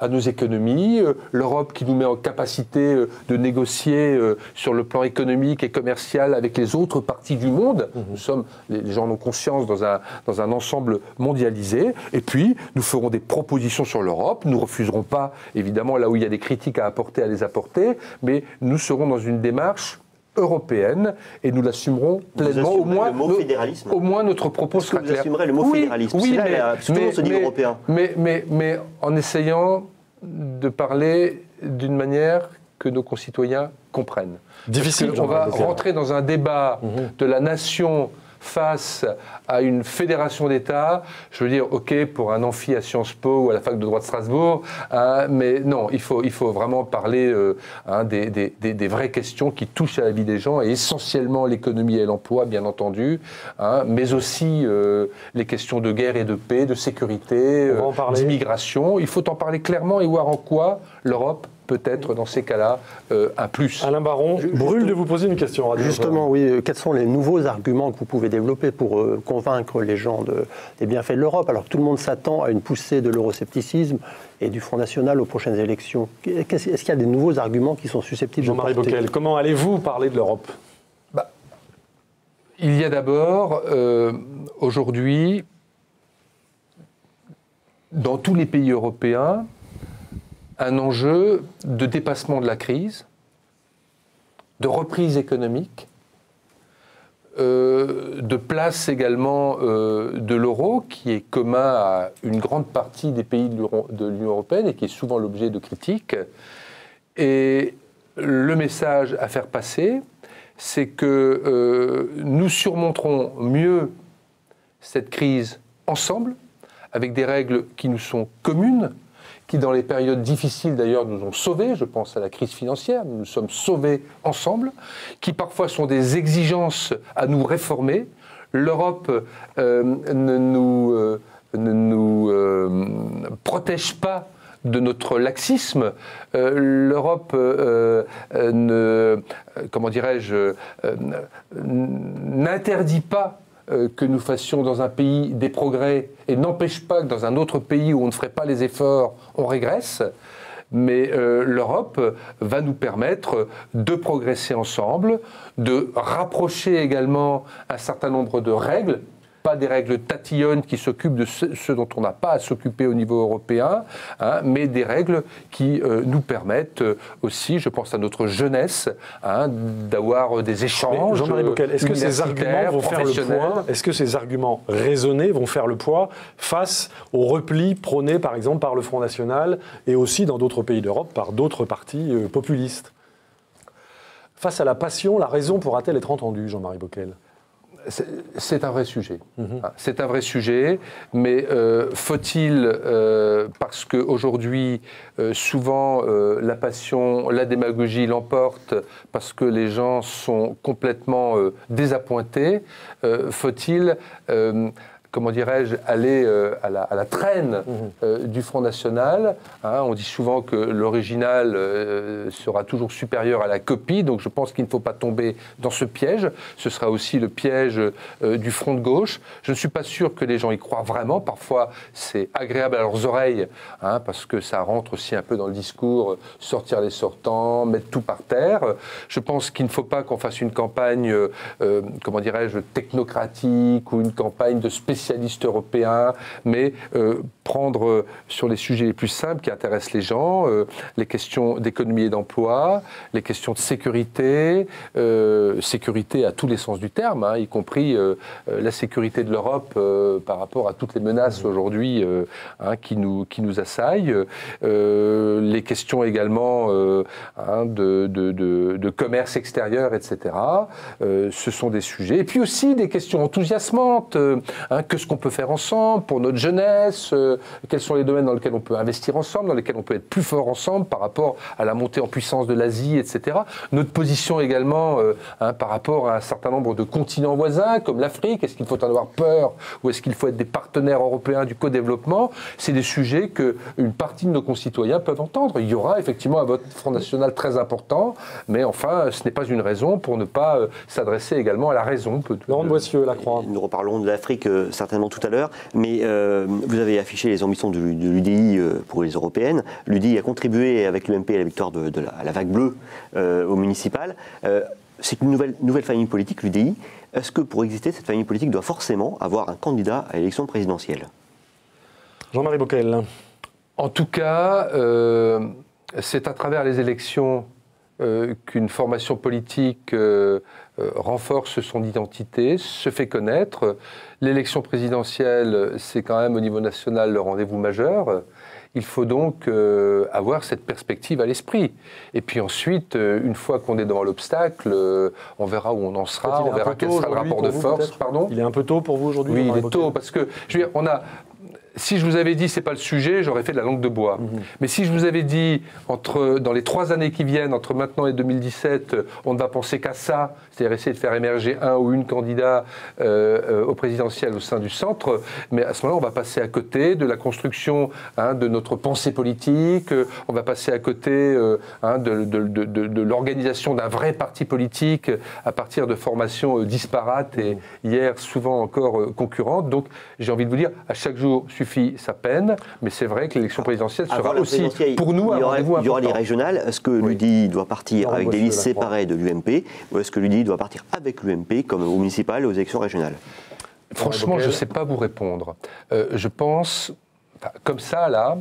à nos économies, l'Europe qui nous met en capacité de négocier sur le plan économique et commercial avec les autres parties du monde. Nous sommes, les gens en ont conscience, dans un ensemble mondialisé. Et puis, nous ferons des propositions sur l'Europe. Nous ne refuserons pas, évidemment, là où il y a des critiques à apporter, à les apporter, mais nous serons dans une démarche européenne et nous l'assumerons pleinement. Au moins notre propos sera clair. Vous assumerez le mot fédéralisme. Oui, tout le monde se dit européen. Mais en essayant de parler d'une manière que nos concitoyens comprennent. Difficile. On va rentrer dans un débat de la nation face à une fédération d'États, je veux dire, OK, pour un amphi à Sciences Po ou à la fac de droit de Strasbourg, mais non, il faut vraiment parler des vraies questions qui touchent à la vie des gens, et essentiellement l'économie et l'emploi, bien entendu, mais aussi les questions de guerre et de paix, de sécurité, d'immigration. Il faut en parler clairement et voir en quoi l'Europe peut-être dans ces cas-là un plus. Alain Baron, brûle de vous poser une question. Justement, oui. Quels sont les nouveaux arguments que vous pouvez développer pour convaincre les gens des bienfaits de l'Europe, alors que tout le monde s'attend à une poussée de l'euroscepticisme et du Front National aux prochaines élections? Est-ce qu'il y a des nouveaux arguments qui sont susceptibles Jean-Marie Bockel, comment allez-vous parler de l'Europe? Il y a d'abord, aujourd'hui, dans tous les pays européens, un enjeu de dépassement de la crise, de reprise économique, de place également de l'euro, qui est commun à une grande partie des pays de l'Union européenne et qui est souvent l'objet de critiques. Et le message à faire passer, c'est que nous surmonterons mieux cette crise ensemble, avec des règles qui nous sont communes, qui dans les périodes difficiles d'ailleurs nous ont sauvés, je pense à la crise financière, nous nous sommes sauvés ensemble, qui parfois sont des exigences à nous réformer. L'Europe ne nous protège pas de notre laxisme. L'Europe n'interdit pas que nous fassions dans un pays des progrès et n'empêche pas que dans un autre pays où on ne ferait pas les efforts, on régresse. Mais l'Europe va nous permettre de progresser ensemble, de rapprocher également un certain nombre de règles, pas des règles tatillonnes qui s'occupent de ce dont on n'a pas à s'occuper au niveau européen, mais des règles qui nous permettent aussi, je pense à notre jeunesse, d'avoir des échanges. Jean-Marie Bockel, est-ce que ces arguments vont faire le poids? Est-ce que ces arguments raisonnés vont faire le poids face au repli prôné par exemple par le Front National et aussi dans d'autres pays d'Europe par d'autres partis populistes? Face à la passion, la raison pourra-t-elle être entendue, Jean-Marie Bockel? C'est un vrai sujet. C'est un vrai sujet, mais faut-il, parce qu'aujourd'hui, souvent, la passion, la démagogie l'emporte, parce que les gens sont complètement désappointés, faut-il... comment dirais-je, aller à la traîne du Front National. On dit souvent que l'original sera toujours supérieur à la copie, donc je pense qu'il ne faut pas tomber dans ce piège. Ce sera aussi le piège du Front de gauche. Je ne suis pas sûr que les gens y croient vraiment. Parfois, c'est agréable à leurs oreilles, parce que ça rentre aussi un peu dans le discours, sortir les sortants, mettre tout par terre. Je pense qu'il ne faut pas qu'on fasse une campagne, comment dirais-je, technocratique ou une campagne de spécialistes européens, mais prendre sur les sujets les plus simples qui intéressent les gens, les questions d'économie et d'emploi, les questions de sécurité, sécurité à tous les sens du terme, y compris la sécurité de l'Europe par rapport à toutes les menaces aujourd'hui qui nous assaillent, les questions également de commerce extérieur, etc. Ce sont des sujets. Et puis aussi des questions enthousiasmantes. qu'est-ce qu'on peut faire ensemble pour notre jeunesse, quels sont les domaines dans lesquels on peut investir ensemble, dans lesquels on peut être plus fort ensemble par rapport à la montée en puissance de l'Asie, etc. Notre position également par rapport à un certain nombre de continents voisins, comme l'Afrique, est-ce qu'il faut en avoir peur ou est-ce qu'il faut être des partenaires européens du co-développement? C'est des sujets qu'une partie de nos concitoyens peuvent entendre. Il y aura effectivement un vote Front National très important, mais enfin, ce n'est pas une raison pour ne pas s'adresser également à la raison. Laurent de Boissieu, Lacroix. Nous reparlons de l'Afrique certainement tout à l'heure, mais vous avez affiché les ambitions de l'UDI pour les européennes. L'UDI a contribué avec l'UMP à la victoire à la vague bleue au municipal. C'est une nouvelle famille politique, l'UDI. Est-ce que pour exister, cette famille politique doit forcément avoir un candidat à l'élection présidentielle? Jean-Marie Bockel. En tout cas, c'est à travers les élections qu'une formation politique renforce son identité, se fait connaître. L'élection présidentielle, c'est quand même au niveau national le rendez-vous majeur. Il faut donc avoir cette perspective à l'esprit. Et puis ensuite, une fois qu'on est devant l'obstacle, on verra où on en sera, on verra quel sera le rapport de force. Pardon ? Il est un peu tôt pour vous aujourd'hui? Oui, il est tôt, parce que, je veux dire, si je vous avais dit c'est pas le sujet, j'aurais fait de la langue de bois. Mais si je vous avais dit dans les 3 années qui viennent, entre maintenant et 2017, on ne va penser qu'à ça, c'est-à-dire essayer de faire émerger un ou une candidat au présidentiel au sein du centre, mais à ce moment-là, on va passer à côté de la construction de notre pensée politique, on va passer à côté de l'organisation d'un vrai parti politique à partir de formations disparates et hier souvent encore concurrentes. Donc j'ai envie de vous dire, à chaque jour suffit sa peine, mais c'est vrai que l'élection présidentielle sera aussi, pour nous, un rendez-vous important. Il y aura les régionales. Est-ce que l'UDI doit partir avec des listes séparées de l'UMP, ou est-ce que l'UDI doit partir avec l'UMP, comme au municipal et aux élections régionales? Franchement, je ne sais pas vous répondre. Je pense, comme ça, là,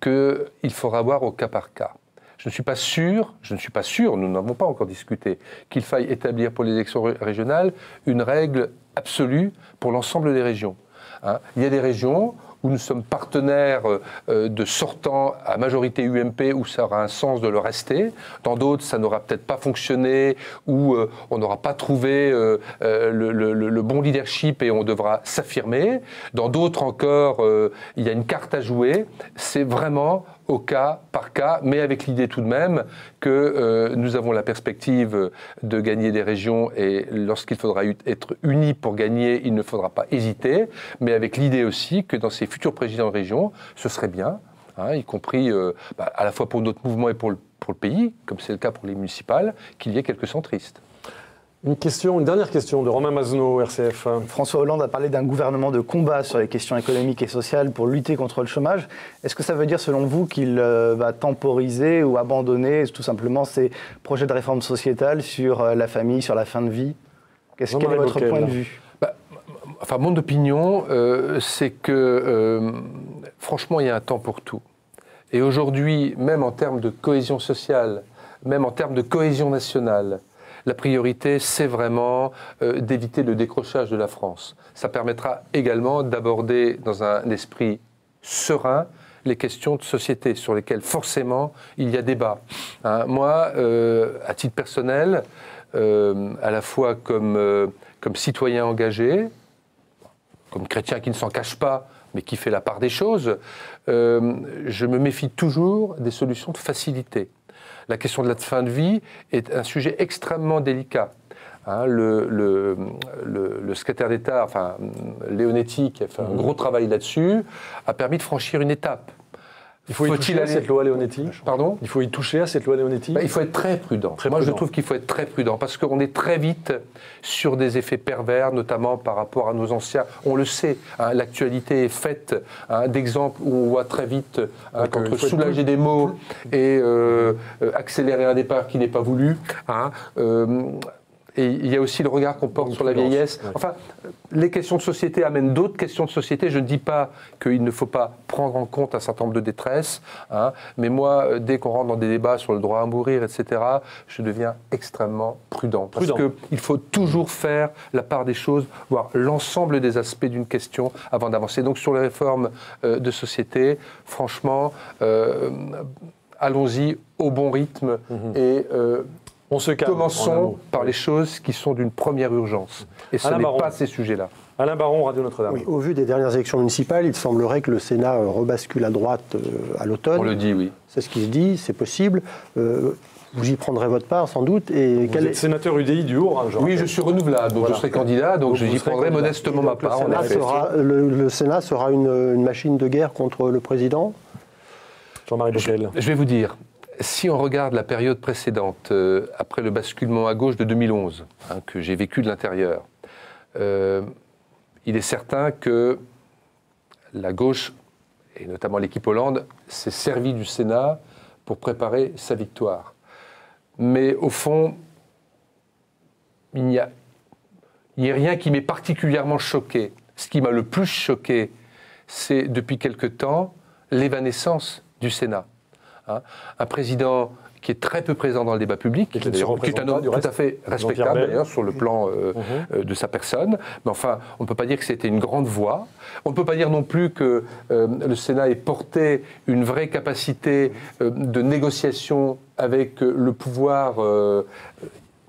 qu'il faudra voir au cas par cas. Je ne suis pas sûr, nous n'avons pas encore discuté, qu'il faille établir pour les élections régionales une règle absolue pour l'ensemble des régions. Il y a des régions où nous sommes partenaires de sortants à majorité UMP, où ça aura un sens de le rester. Dans d'autres, ça n'aura peut-être pas fonctionné, où on n'aura pas trouvé le bon leadership et on devra s'affirmer. Dans d'autres encore, il y a une carte à jouer. C'est vraiment au cas par cas, mais avec l'idée tout de même que nous avons la perspective de gagner des régions et lorsqu'il faudra être unis pour gagner, il ne faudra pas hésiter, mais avec l'idée aussi que dans ces futurs présidents de région, ce serait bien, y compris à la fois pour notre mouvement et pour le pays, comme c'est le cas pour les municipales, qu'il y ait quelques centristes. Une dernière question de Romain Mazenot, RCF. François Hollande a parlé d'un gouvernement de combat sur les questions économiques et sociales pour lutter contre le chômage. Est-ce que ça veut dire, selon vous, qu'il va temporiser ou abandonner tout simplement ses projets de réforme sociétale sur la famille, sur la fin de vie? Quel est votre point de vue? Mon opinion, c'est que, franchement, il y a un temps pour tout. Et aujourd'hui, même en termes de cohésion sociale, même en termes de cohésion nationale, la priorité, c'est vraiment d'éviter le décrochage de la France. Ça permettra également d'aborder dans un esprit serein les questions de société sur lesquelles forcément il y a débat. Moi, à titre personnel, à la fois comme citoyen engagé, comme chrétien qui ne s'en cache pas, mais qui fait la part des choses, je me méfie toujours des solutions de facilité. La question de la fin de vie est un sujet extrêmement délicat. Le secrétaire d'État, Leonetti, qui a fait un gros travail là-dessus, a permis de franchir une étape. Il faut y toucher à cette loi Leonetti. Pardon ? Il faut y toucher à cette loi Leonetti. Il faut être très prudent. Moi, je trouve qu'il faut être très prudent parce qu'on est très vite sur des effets pervers, notamment par rapport à nos anciens. On le sait, l'actualité est faite d'exemples où on voit très vite qu'entre soulager des maux et accélérer un départ qui n'est pas voulu. Et il y a aussi le regard qu'on porte sur la vieillesse. Ouais. Enfin, les questions de société amènent d'autres questions de société. Je ne dis pas qu'il ne faut pas prendre en compte un certain nombre de détresses, mais moi, dès qu'on rentre dans des débats sur le droit à mourir, etc., je deviens extrêmement prudent. Parce qu'il faut toujours faire la part des choses, voir l'ensemble des aspects d'une question avant d'avancer. Donc sur les réformes de société, franchement, allons-y au bon rythme et... commençons par les choses qui sont d'une première urgence. Et ce n'est pas ces sujets-là. Alain Baron, Radio Notre-Dame. Oui, au vu des dernières élections municipales, il semblerait que le Sénat rebascule à droite à l'automne. On le dit, oui. C'est ce qui se dit, c'est possible. Vous y prendrez votre part, sans doute. Et Vous êtes sénateur UDI du Haut-Rhin, Oui, je suis renouvelable, donc je serai candidat, donc j'y prendrai modestement ma part. Le Sénat sera une machine de guerre contre le président? Jean-Marie Bockel. Je vais vous dire, si on regarde la période précédente, après le basculement à gauche de 2011, que j'ai vécu de l'intérieur, il est certain que la gauche, et notamment l'équipe Hollande, s'est servie du Sénat pour préparer sa victoire. Mais au fond, il n'y a rien qui m'ait particulièrement choqué. Ce qui m'a le plus choqué, c'est depuis quelque temps l'évanescence du Sénat. Un président qui est très peu présent dans le débat public, qui est un homme tout à fait respectable d'ailleurs sur le plan de sa personne, mais enfin on ne peut pas dire que c'était une grande voix, on ne peut pas dire non plus que le Sénat ait porté une vraie capacité de négociation avec le pouvoir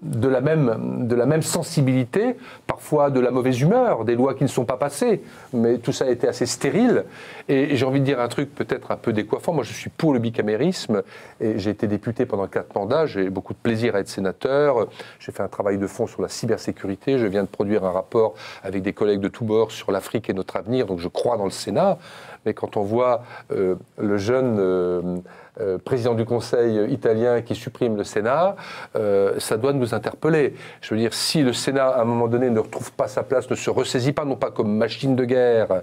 de la même sensibilité, parfois de la mauvaise humeur, des lois qui ne sont pas passées, mais tout ça a été assez stérile. Et j'ai envie de dire un truc peut-être un peu décoiffant. Moi, je suis pour le bicamérisme, et j'ai été député pendant 4 mandats, j'ai beaucoup de plaisir à être sénateur, j'ai fait un travail de fond sur la cybersécurité, je viens de produire un rapport avec des collègues de tous bords sur l'Afrique et notre avenir, donc je crois dans le Sénat, mais quand on voit le jeune président du Conseil italien qui supprime le Sénat, ça doit nous interpeller. Je veux dire, si le Sénat, à un moment donné, ne retrouve pas sa place, ne se ressaisit pas, non pas comme machine de guerre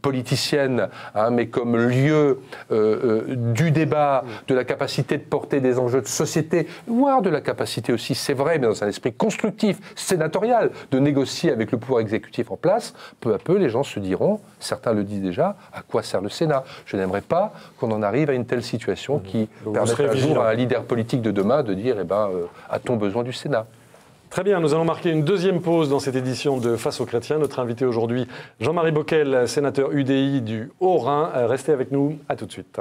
politicienne, mais comme lieu du débat, de la capacité de porter des enjeux de société, voire de la capacité aussi, c'est vrai, mais dans un esprit constructif, sénatorial, de négocier avec le pouvoir exécutif en place, peu à peu, les gens se diront, certains le disent déjà, à quoi sert le Sénat? Je n'aimerais pas qu'on en arrive à une telle situation qui permette un jour à un leader politique de demain de dire, a-t-on besoin du Sénat? Très bien, nous allons marquer une deuxième pause dans cette édition de Face aux chrétiens. Notre invité aujourd'hui, Jean-Marie Bockel, sénateur UDI du Haut-Rhin. Restez avec nous, à tout de suite.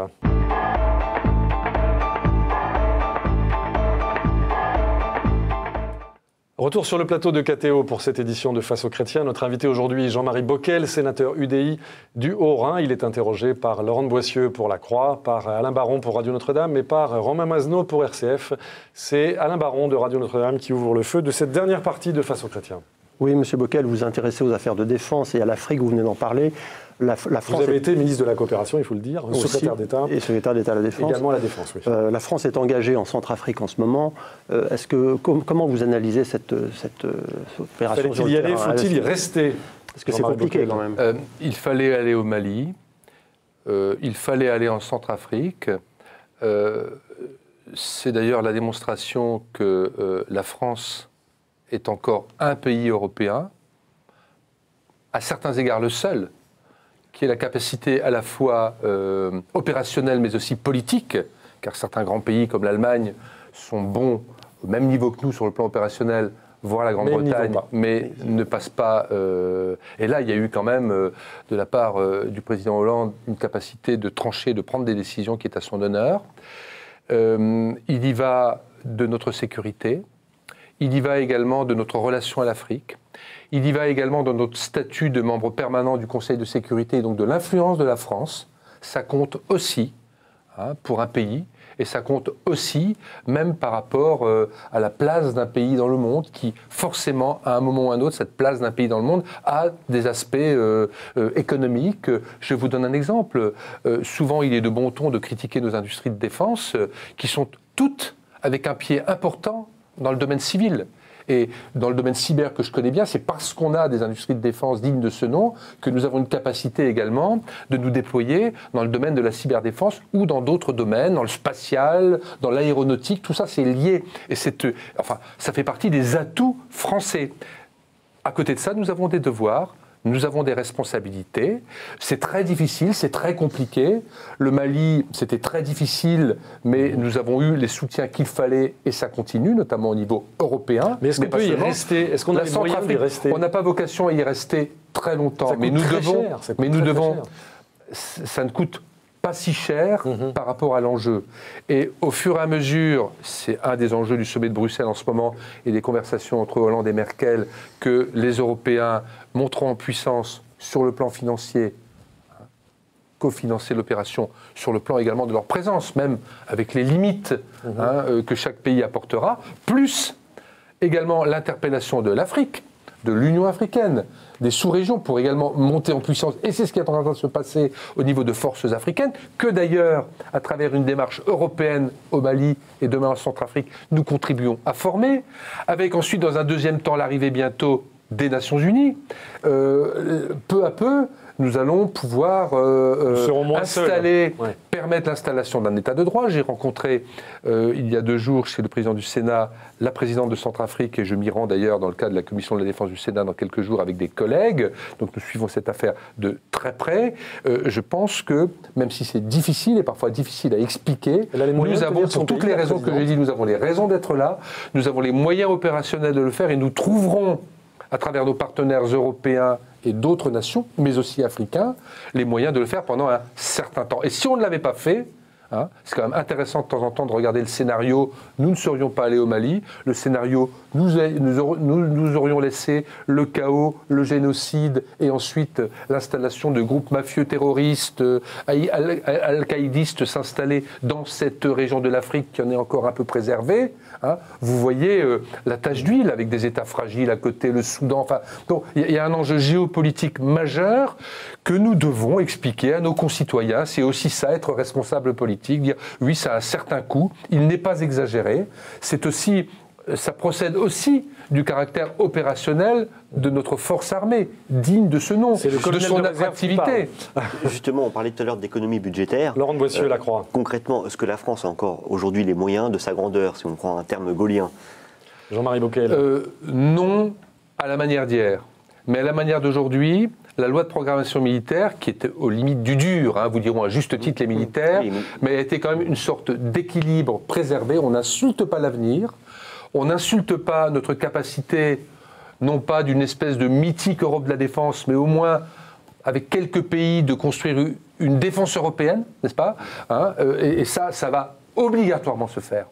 Retour sur le plateau de KTO pour cette édition de Face aux chrétiens. Notre invité aujourd'hui, Jean-Marie Bockel, sénateur UDI du Haut-Rhin. Il est interrogé par Laurent Boissieu pour La Croix, par Alain Baron pour Radio Notre-Dame et par Romain Mazenot pour RCF. C'est Alain Baron de Radio Notre-Dame qui ouvre le feu de cette dernière partie de Face aux chrétiens. Oui, M. Bockel, vous vous intéressez aux affaires de défense et à l'Afrique, vous venez d'en parler. La France vous avez été ministre de la Coopération, il faut le dire, secrétaire d'État. Et secrétaire d'État à la Défense. Également à la Défense, oui. La France est engagée en Centrafrique en ce moment. Comment vous analysez cette opération? Fallait-il y aller? Faut-il y rester? Parce que c'est compliqué quand même. Il fallait aller au Mali, il fallait aller en Centrafrique. C'est d'ailleurs la démonstration que la France est encore un pays européen, à certains égards le seul, qui ait la capacité à la fois opérationnelle mais aussi politique, car certains grands pays comme l'Allemagne sont bons au même niveau que nous sur le plan opérationnel, voire la Grande-Bretagne, mais ne passent pas... Et là, il y a eu quand même, de la part du président Hollande, une capacité de trancher, de prendre des décisions qui est à son honneur. Il y va de notre sécurité, il y va également de notre relation à l'Afrique, il y va également de notre statut de membre permanent du Conseil de sécurité et donc de l'influence de la France. Ça compte aussi pour un pays et ça compte aussi même par rapport à la place d'un pays dans le monde qui forcément à un moment ou à un autre, cette place d'un pays dans le monde a des aspects économiques. Je vous donne un exemple. Souvent il est de bon ton de critiquer nos industries de défense qui sont toutes avec un pied important dans le domaine civil. Et dans le domaine cyber que je connais bien, c'est parce qu'on a des industries de défense dignes de ce nom que nous avons une capacité également de nous déployer dans le domaine de la cyberdéfense ou dans d'autres domaines, dans le spatial, dans l'aéronautique, tout ça c'est lié. Et ça fait partie des atouts français. À côté de ça, nous avons des devoirs. Nous avons des responsabilités, c'est très difficile, c'est très compliqué. Le Mali, c'était très difficile, mais nous avons eu les soutiens qu'il fallait et ça continue, notamment au niveau européen. Mais est-ce qu'on peut y rester? Est-ce qu'on a les moyens d'y rester? On n'a pas vocation à y rester très longtemps, mais nous devons. Ça ne coûte pas si cher par rapport à l'enjeu. Et au fur et à mesure, c'est un des enjeux du sommet de Bruxelles en ce moment et des conversations entre Hollande et Merkel, que les Européens monteront en puissance sur le plan financier, cofinancer l'opération, sur le plan également de leur présence, même avec les limites que chaque pays apportera, plus également l'interpellation de l'Afrique, de l'Union africaine, des sous-régions pour également monter en puissance. Et c'est ce qui est en train de se passer au niveau de forces africaines, que d'ailleurs, à travers une démarche européenne au Mali et demain en Centrafrique, nous contribuons à former, avec ensuite, dans un deuxième temps, l'arrivée bientôt des Nations Unies. Peu à peu, nous allons pouvoir installer, permettre l'installation d'un État de droit. J'ai rencontré il y a 2 jours chez le président du Sénat la présidente de Centrafrique, et je m'y rends d'ailleurs dans le cadre de la commission de la défense du Sénat dans quelques jours avec des collègues. Donc nous suivons cette affaire de très près. Je pense que, même si c'est difficile et parfois difficile à expliquer, nous avons, pour toutes les raisons que j'ai dit, nous avons les raisons d'être là, nous avons les moyens opérationnels de le faire, et nous trouverons, à travers nos partenaires européens et d'autres nations, mais aussi africains, les moyens de le faire pendant un certain temps. Et si on ne l'avait pas fait, c'est quand même intéressant de temps en temps de regarder le scénario. Nous ne serions pas allés au Mali. Le scénario, nous aurions laissé le chaos, le génocide et ensuite l'installation de groupes mafieux terroristes, al-qaïdistes s'installer dans cette région de l'Afrique qui en est encore un peu préservée. Vous voyez la tache d'huile avec des États fragiles à côté, le Soudan. Enfin, donc il y a un enjeu géopolitique majeur que nous devons expliquer à nos concitoyens. C'est aussi ça, être responsable politique, dire oui, ça a un certain coût, il n'est pas exagéré. C'est aussi, ça procède aussi du caractère opérationnel de notre force armée, digne de ce nom, de son attractivité. Justement, on parlait tout à l'heure d'économie budgétaire. Laurent de Boissieu-Lacroix. Concrètement, est-ce que la France a encore aujourd'hui les moyens de sa grandeur, si on prend un terme gaullien? Jean-Marie Bockel. Non à la manière d'hier, mais à la manière d'aujourd'hui. La loi de programmation militaire, qui était aux limites du dur, vous diront à juste titre les militaires, mais a été quand même une sorte d'équilibre préservé. On n'insulte pas l'avenir, on n'insulte pas notre capacité, non pas d'une espèce de mythique Europe de la défense, mais au moins avec quelques pays de construire une défense européenne, n'est-ce pas? Et ça va obligatoirement se faire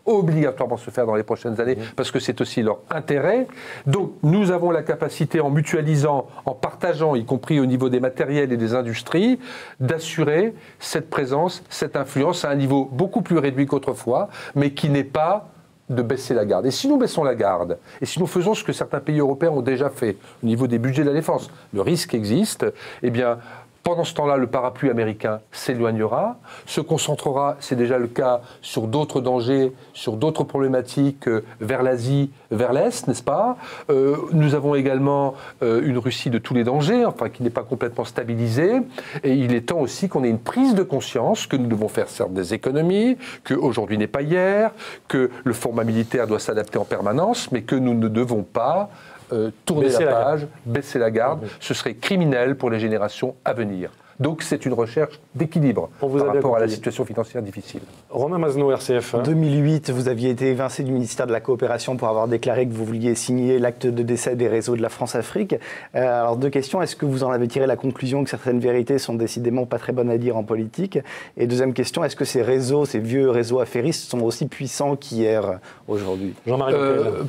dans les prochaines années, parce que c'est aussi leur intérêt. Donc nous avons la capacité, en mutualisant, en partageant, y compris au niveau des matériels et des industries, d'assurer cette présence, cette influence à un niveau beaucoup plus réduit qu'autrefois, mais qui n'est pas de baisser la garde. Et si nous baissons la garde, et si nous faisons ce que certains pays européens ont déjà fait au niveau des budgets de la défense, le risque existe, eh bien, pendant ce temps-là, le parapluie américain s'éloignera, se concentrera, c'est déjà le cas, sur d'autres dangers, sur d'autres problématiques vers l'Asie, vers l'Est, n'est-ce pas? Nous avons également une Russie de tous les dangers, enfin qui n'est pas complètement stabilisée, et il est temps aussi qu'on ait une prise de conscience que nous devons faire certes des économies, qu'aujourd'hui n'est pas hier, que le format militaire doit s'adapter en permanence, mais que nous ne devons pas tourner la page, baisser la garde, ce serait criminel pour les générations à venir. Donc c'est une recherche d'équilibre par rapport à la situation financière difficile. Romain Mazneau, RCF. En 2008, vous aviez été évincé du ministère de la Coopération pour avoir déclaré que vous vouliez signer l'acte de décès des réseaux de la France-Afrique. Alors 2 questions, est-ce que vous en avez tiré la conclusion que certaines vérités sont décidément pas très bonnes à dire en politique? Et deuxième question, est-ce que ces réseaux, ces vieux réseaux affairistes sont aussi puissants qu'hier aujourd'hui? Jean-Marie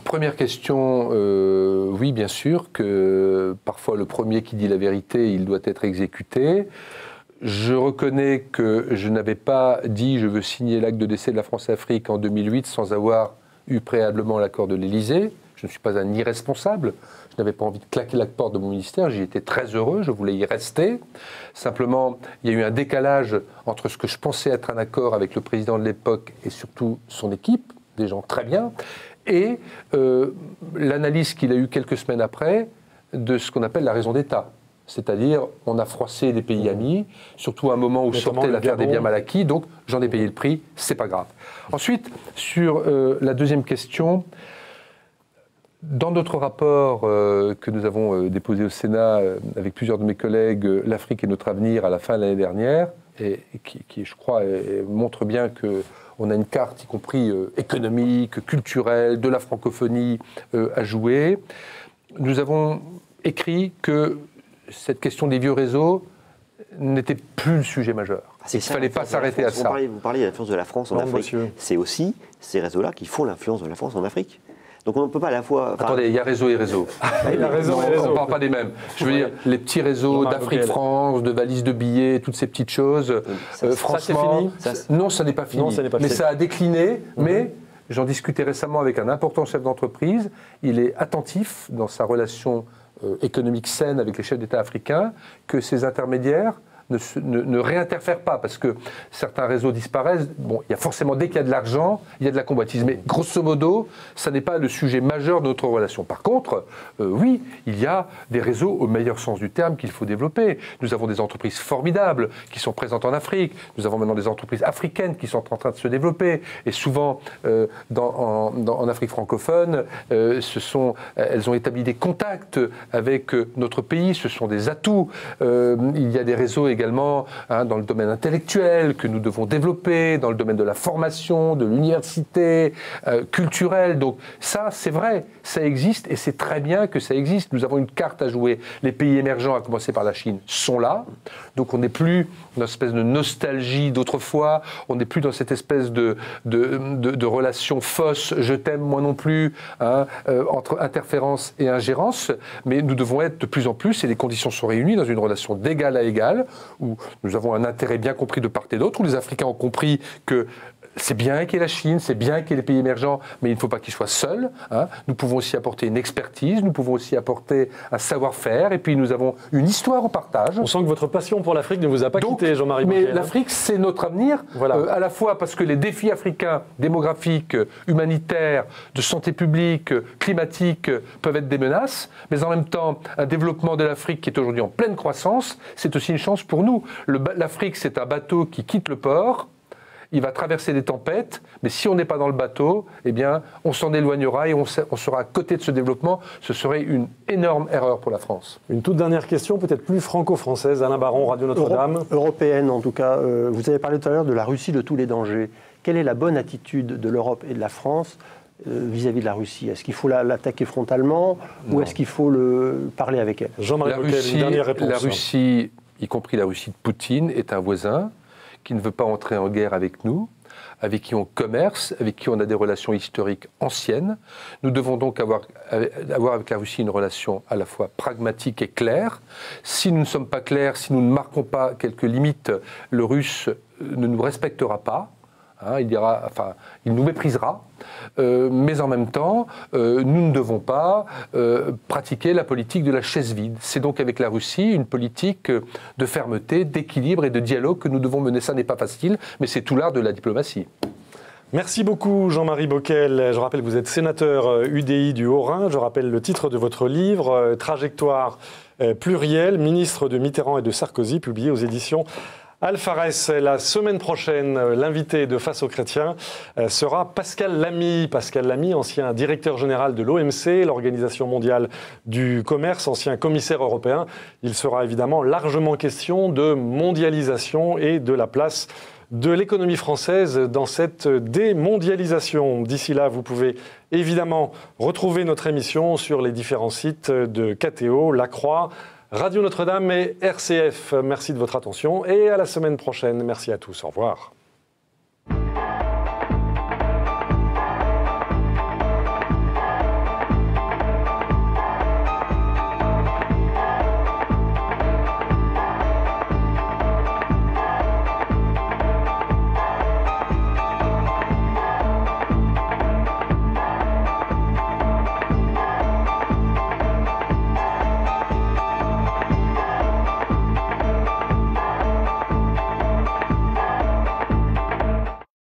Première question, oui bien sûr que parfois le premier qui dit la vérité, il doit être exécuté. Je reconnais que je n'avais pas dit je veux signer l'acte de décès de la France-Afrique en 2008 sans avoir eu préalablement l'accord de l'Élysée. Je ne suis pas un irresponsable. Je n'avais pas envie de claquer la porte de mon ministère. J'y étais très heureux. Je voulais y rester. Simplement, il y a eu un décalage entre ce que je pensais être un accord avec le président de l'époque et surtout son équipe, des gens très bien, et l'analyse qu'il a eue quelques semaines après de ce qu'on appelle la raison d'État. C'est-à-dire, on a froissé les pays amis, surtout à un moment où sortait l'affaire des biens mal acquis, donc j'en ai payé le prix, c'est pas grave. Ensuite, sur la deuxième question, dans notre rapport que nous avons déposé au Sénat avec plusieurs de mes collègues, l'Afrique et notre avenir, à la fin de l'année dernière, et qui je crois, montre bien qu'on a une carte, y compris économique, culturelle, de la francophonie à jouer, nous avons écrit que cette question des vieux réseaux n'était plus le sujet majeur. Il ne fallait pas s'arrêter à ça. Vous parliez de l'influence de la France en Afrique. C'est aussi ces réseaux-là qui font l'influence de la France en Afrique. Donc on ne peut pas à la fois... Attendez, il y a réseau et réseau. Il y a réseau et réseau. On ne parle pas des mêmes. Je veux dire, les petits réseaux d'Afrique-France, de valises de billets, toutes ces petites choses. Franchement, ça, c'est fini. Non, ça n'est pas fini. Non, ça n'est pas mais fini. ça a décliné, mais... J'en discutais récemment avec un important chef d'entreprise. Il est attentif dans sa relation économique saine avec les chefs d'État africains que ces intermédiaires ne réinterfèrent pas, parce que certains réseaux disparaissent. Bon, il y a forcément, dès qu'il y a de l'argent, il y a de la convoitise. Mais grosso modo, ça n'est pas le sujet majeur de notre relation. Par contre, oui, il y a des réseaux au meilleur sens du terme qu'il faut développer. Nous avons des entreprises formidables qui sont présentes en Afrique. Nous avons maintenant des entreprises africaines qui sont en train de se développer. Et souvent, en Afrique francophone, elles ont établi des contacts avec notre pays. Ce sont des atouts. Il y a des réseaux également dans le domaine intellectuel que nous devons développer, dans le domaine de la formation, de l'université, culturelle. Donc ça, c'est vrai, ça existe et c'est très bien que ça existe. Nous avons une carte à jouer. Les pays émergents, à commencer par la Chine, sont là. Donc on n'est plus dans une espèce de nostalgie d'autrefois, on n'est plus dans cette espèce de relation fausse, je t'aime, moi non plus, entre interférence et ingérence, mais nous devons être de plus en plus, et les conditions sont réunies, dans une relation d'égal à égal, où nous avons un intérêt bien compris de part et d'autre, où les Africains ont compris que c'est bien qu'il y ait la Chine, c'est bien qu'il y ait les pays émergents, mais il ne faut pas qu'ils soient seuls. Nous pouvons aussi apporter une expertise, nous pouvons aussi apporter un savoir-faire, et puis nous avons une histoire au partage. On sent que votre passion pour l'Afrique ne vous a pas quitté, Jean-Marie Bockel. Mais l'Afrique, c'est notre avenir, à la fois parce que les défis africains, démographiques, humanitaires, de santé publique, climatiques, peuvent être des menaces, mais en même temps, un développement de l'Afrique qui est aujourd'hui en pleine croissance, c'est aussi une chance pour nous. L'Afrique, c'est un bateau qui quitte le port. Il va traverser des tempêtes, mais si on n'est pas dans le bateau, eh bien, on s'en éloignera et on sera à côté de ce développement. Ce serait une énorme erreur pour la France. Une toute dernière question, peut-être plus franco-française. Alain Baron, Radio Notre-Dame. Européenne, en tout cas. Vous avez parlé tout à l'heure de la Russie, de tous les dangers. Quelle est la bonne attitude de l'Europe et de la France vis-à-vis de la Russie? Est-ce qu'il faut l'attaquer frontalement ou est-ce qu'il faut parler avec elle? Jean-Marie Bockel, une dernière réponse. La Russie, y compris la Russie de Poutine, est un voisin qui ne veut pas entrer en guerre avec nous, avec qui on commerce, avec qui on a des relations historiques anciennes. Nous devons donc avoir avec la Russie une relation à la fois pragmatique et claire. Si nous ne sommes pas clairs, si nous ne marquons pas quelques limites, le Russe ne nous respectera pas. Il nous méprisera, mais en même temps, nous ne devons pas pratiquer la politique de la chaise vide. C'est donc avec la Russie une politique de fermeté, d'équilibre et de dialogue que nous devons mener. Ça n'est pas facile, mais c'est tout l'art de la diplomatie. Merci beaucoup Jean-Marie Bockel. Je rappelle que vous êtes sénateur UDI du Haut-Rhin. Je rappelle le titre de votre livre, Trajectoire plurielle, ministre de Mitterrand et de Sarkozy, publié aux éditions Alfarès. La semaine prochaine, l'invité de Face aux Chrétiens sera Pascal Lamy. Pascal Lamy, ancien directeur général de l'OMC, l'Organisation mondiale du commerce, ancien commissaire européen. Il sera évidemment largement question de mondialisation et de la place de l'économie française dans cette démondialisation. D'ici là, vous pouvez évidemment retrouver notre émission sur les différents sites de KTO, La Croix, Radio Notre-Dame et RCF. Merci de votre attention et à la semaine prochaine. Merci à tous. Au revoir.